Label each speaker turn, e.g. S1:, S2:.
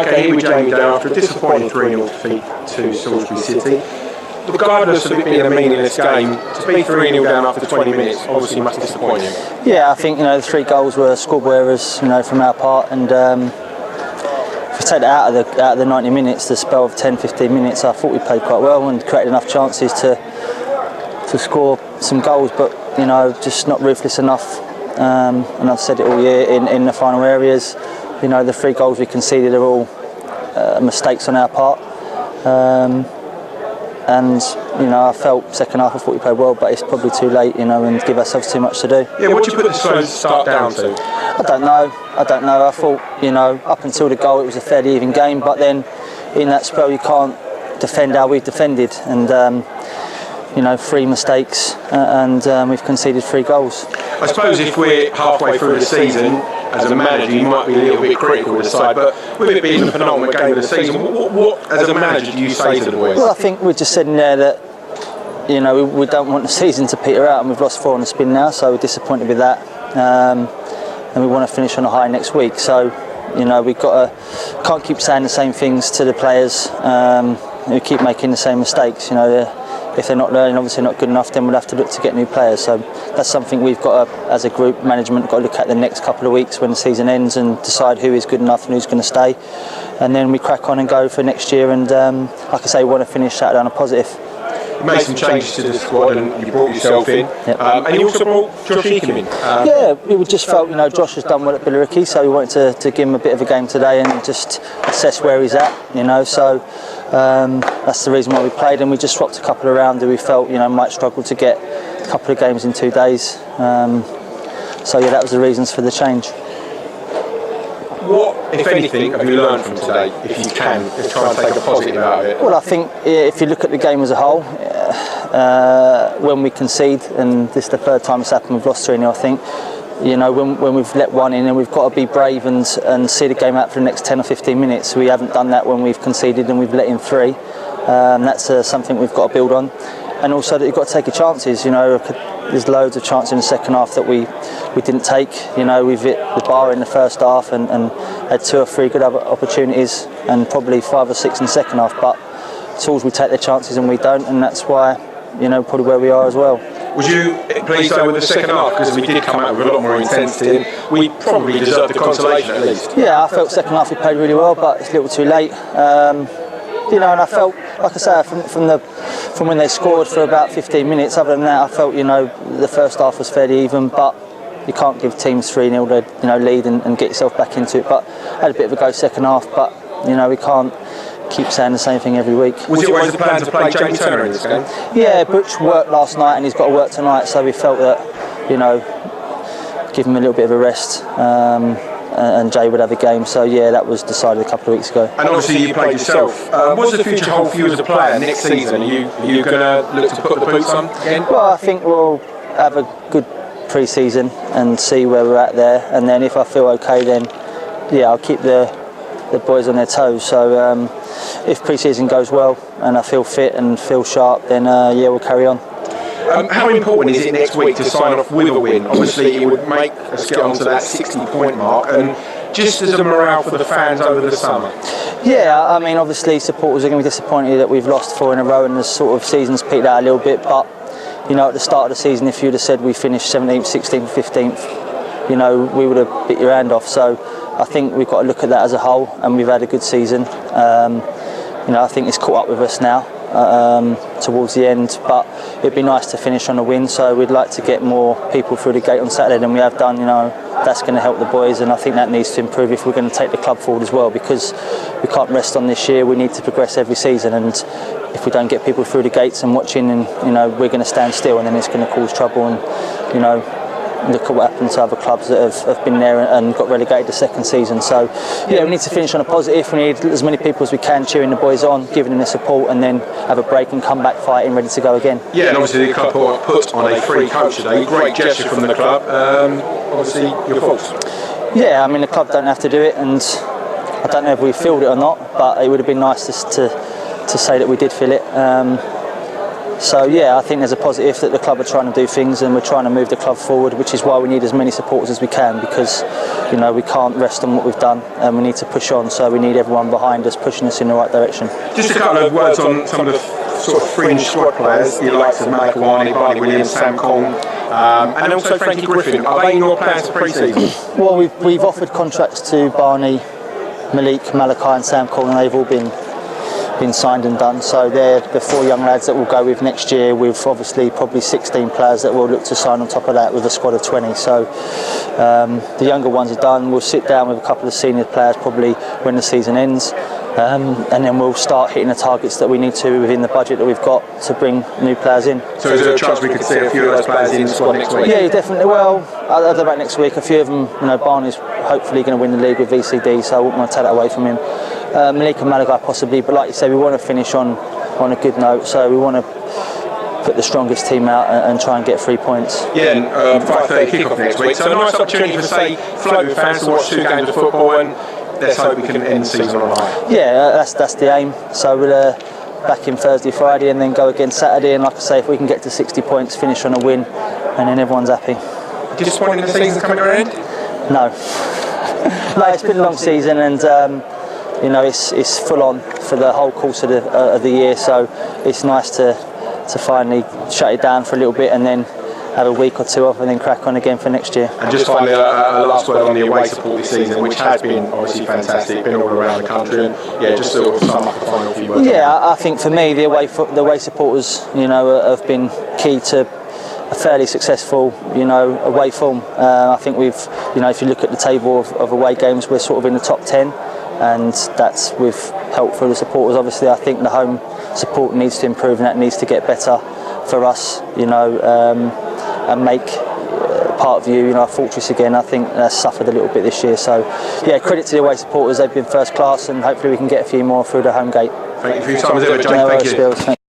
S1: Okay, here we Jamie down after a disappointing 3-0 defeat to Salisbury City. Regardless of it being a meaningless game, to be 3-0 down after 20 minutes obviously must disappoint you.
S2: Yeah, I think the 3 goals were schoolboy errors, from our part, and if we take that out of the 90 minutes, the spell of 10-15 minutes, I thought we played quite well and created enough chances to score some goals, but just not ruthless enough. And I've said it all year in the final areas. The 3 goals we conceded are all mistakes on our part. And I felt second half I thought we played well, but it's probably too late, and give ourselves too much to do.
S1: Yeah, what do you put the slow start down to?
S2: I don't know. I thought, up until the goal it was a fairly even game, but then in that spell you can't defend how we've defended, and 3 mistakes, and we've conceded 3 goals.
S1: I suppose if we're halfway through the season, as a manager, you might be a little bit critical of the side, but with it being the penultimate game of the season, what as a manager, do you say to the boys?
S2: Well, I think we're just sitting there that, we don't want the season to peter out, and we've lost 4 on the spin now, so we're disappointed with that. And we want to finish on a high next week, so, we've can't keep saying the same things to the players, who keep making the same mistakes, If they're not learning, obviously not good enough, then we'll have to look to get new players. So that's something we've got to, as a group management, got to look at the next couple of weeks when the season ends and decide who is good enough and who's going to stay. And then we crack on and go for next year. And like I say, we want to finish Saturday on a positive.
S1: You made some changes to the squad and you brought yourself in.
S2: Yep.
S1: And you also brought Josh Eakin in.
S2: Yeah, we just felt, Josh has done well at Billericay, so we wanted to give him a bit of a game today and just assess where he's at, So that's the reason why we played, and we just swapped a couple around who we felt, might struggle to get a couple of games in 2 days. So yeah, that was the reasons for the change.
S1: What, if anything, have you learned from today, if you can, just try and take a positive out of it?
S2: Well, I think if you look at the game as a whole, when we concede, and this is the 3rd time it's happened, we've lost 3-0, I think, when we've let one in, and we've got to be brave and see the game out for the next 10 or 15 minutes. We haven't done that when we've conceded and we've let in 3. That's something we've got to build on. And also that you've got to take your chances. There's loads of chances in the second half that we didn't take. We've hit the bar in the first half and had 2 or 3 good opportunities, and probably 5 or 6 in the second half. But tools we take their chances and we don't, and that's why probably where we are as well.
S1: Was you pleased though with the second half, because we did come out with a lot more intensity and we probably deserved the consolation at least?
S2: Yeah, I felt second half we played really well, but it's a little too late. And I felt, like I say, from when they scored for about 15 minutes, other than that, I felt, the first half was fairly even, but you can't give teams 3-0 to, lead and get yourself back into it. But I had a bit of a go second half, but, we can't keep saying the same thing every week.
S1: Was it always the plan to play Jamie Turner in this game?
S2: Yeah, Butch worked last night and he's got to work tonight, so we felt that, give him a little bit of a rest. And Jay would have a game, so yeah, that was decided a couple of weeks ago.
S1: And obviously you played yourself. What's the future hold for you as a player next season? Are you going to look to put the boots on again?
S2: Well, I think we'll have a good pre-season and see where we're at there, and then if I feel okay, then yeah, I'll keep the boys on their toes. So if pre-season goes well and I feel fit and feel sharp, then yeah, we'll carry on.
S1: How important is it next week to sign off with a win? Obviously it would make us get onto that 60-point mark, and just as a morale for the fans over the summer.
S2: Yeah, I mean obviously supporters are going to be disappointed that we've lost 4 in a row and the sort of season's peaked out a little bit, but at the start of the season, if you'd have said we finished 17th, 16th, 15th, we would have bit your hand off. So I think we've got to look at that as a whole, and we've had a good season. I think it's caught up with us now towards the end, but it'd be nice to finish on a win, so we'd like to get more people through the gate on Saturday than we have done. That's going to help the boys, and I think that needs to improve if we're going to take the club forward as well, because we can't rest on this year. We need to progress every season, and if we don't get people through the gates and watching, and we're going to stand still, and then it's going to cause trouble. And look at what happened to other clubs that have been there and got relegated the second season. So yeah, we need to finish on a positive. We need as many people as we can cheering the boys on, giving them the support, and then have a break and come back fighting, ready to go again. Yeah,
S1: and obviously the club put on a free coach today. Great gesture from the club. Obviously your thoughts?
S2: Yeah, I mean the club don't have to do it, and I don't know if we filled it or not, but it would have been nice to say that we did fill it. So yeah, I think there's a positive that the club are trying to do things and we're trying to move the club forward, which is why we need as many supporters as we can, because we can't rest on what we've done and we need to push on. So we need everyone behind us pushing us in the right direction.
S1: Just a couple of words on some of the sort of fringe squad players, the likes of Malik Awani, Barney Williams, Sam Kong, and also Frankie Griffin. Are they in your plans for pre-season?
S2: Well, we've offered contracts to Barney, Malik, Malachi and Sam Kong, and they've all been signed and done. So they're the 4 young lads that we'll go with next year, with obviously probably 16 players that we'll look to sign on top of that with a squad of 20. So the younger ones are done. We'll sit down with a couple of senior players probably when the season ends, and then we'll start hitting the targets that we need to within the budget that we've got to bring new players in.
S1: So is there a chance we could see a few of those players in the squad next week?
S2: Yeah, definitely. Well, I don't know about next week. A few of them, Barney's hopefully going to win the league with VCD, so I wouldn't want to take that away from him. Malik and Malachi possibly, but like you say, we want to finish on a good note, so we want to put the strongest team out and try and get 3 points.
S1: Yeah, and 5:30 kickoff next week, so a nice opportunity for, say, floating fans to watch 2 games of football, and let's hope we can end the season on a high.
S2: Yeah, that's the aim. So we'll back in Thursday, Friday, and then go again Saturday, and like I say, if we can get to 60 points, finish on a win, and then everyone's happy.
S1: Disappointed the season's coming to an end?
S2: No. No, it's been a long season, and it's full on for the whole course of the year, so it's nice to finally shut it down for a little bit and then have a week or 2 off and then crack on again for next year.
S1: And just finally, a last word on the away support this season, which has been obviously fantastic, been all around the country, and yeah, just sort of sum up the final few words.
S2: Yeah, I think for me the away supporters, have been key to a fairly successful, away form. I think we've, if you look at the table of away games, we're sort of in the top 10, and that's with help from the supporters. Obviously, I think the home support needs to improve and that needs to get better for us, and make part of our fortress again. I think that's suffered a little bit this year. So, yeah, credit to the away supporters. They've been first class, and hopefully we can get a few more through the home gate.
S1: Thank you for your time as ever, Jake. Thank you.